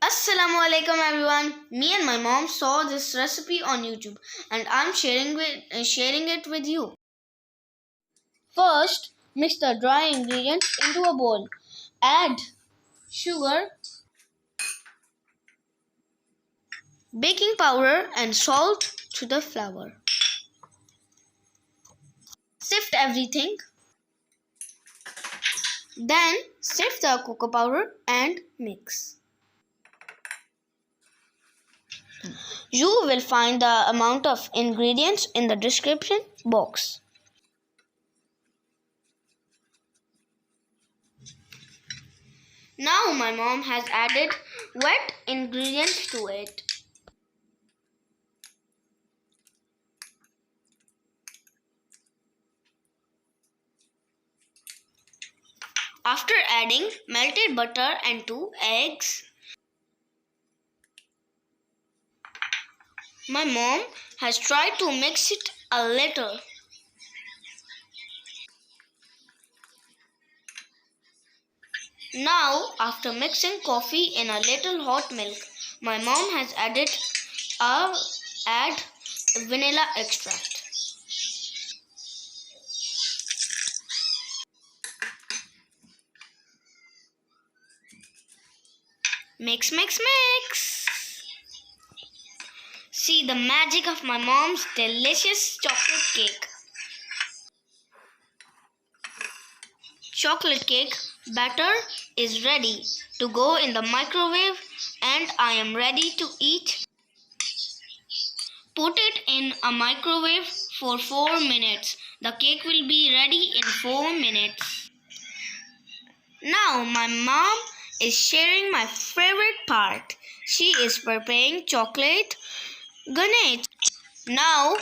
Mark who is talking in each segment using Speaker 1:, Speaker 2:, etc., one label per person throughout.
Speaker 1: Assalamu alaikum everyone. Me and my mom saw this recipe on YouTube and I'm sharing it with you. First, mix the dry ingredients into a bowl. Add sugar, baking powder and salt to the flour. Sift everything. Then sift the cocoa powder and mix. You will find the amount of ingredients in the description box. Now my mom has added wet ingredients to it. After adding melted butter and 2 eggs, my mom has tried to mix it a little. Now, after mixing coffee in a little hot milk, my mom has add vanilla extract. Mix, mix, mix. See the magic of my mom's delicious chocolate cake. Chocolate cake batter is ready to go in the microwave and I am ready to eat. Put it in a microwave for 4 minutes. The cake will be ready in 4 minutes. Now my mom is sharing my favorite part. She is preparing chocolate ganache. Now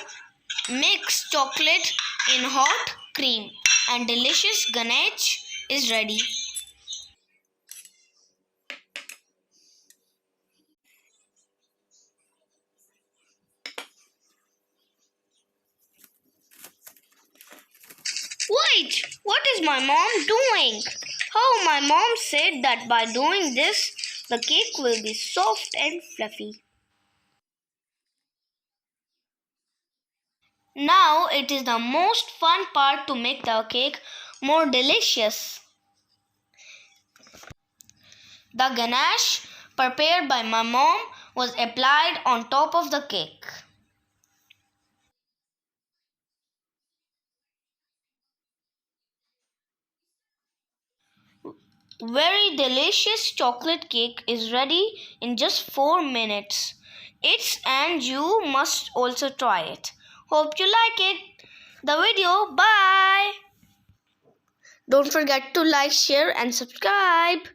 Speaker 1: mix chocolate in hot cream and delicious ganache is ready. Wait, what is my mom doing? Oh, my mom said that by doing this, the cake will be soft and fluffy. Now it is the most fun part to make the cake more delicious. The ganache prepared by my mom was applied on top of the cake. Very delicious chocolate cake is ready in just 4 minutes. And you must also try it. Hope you like the video. Bye. Don't forget to like, share and subscribe.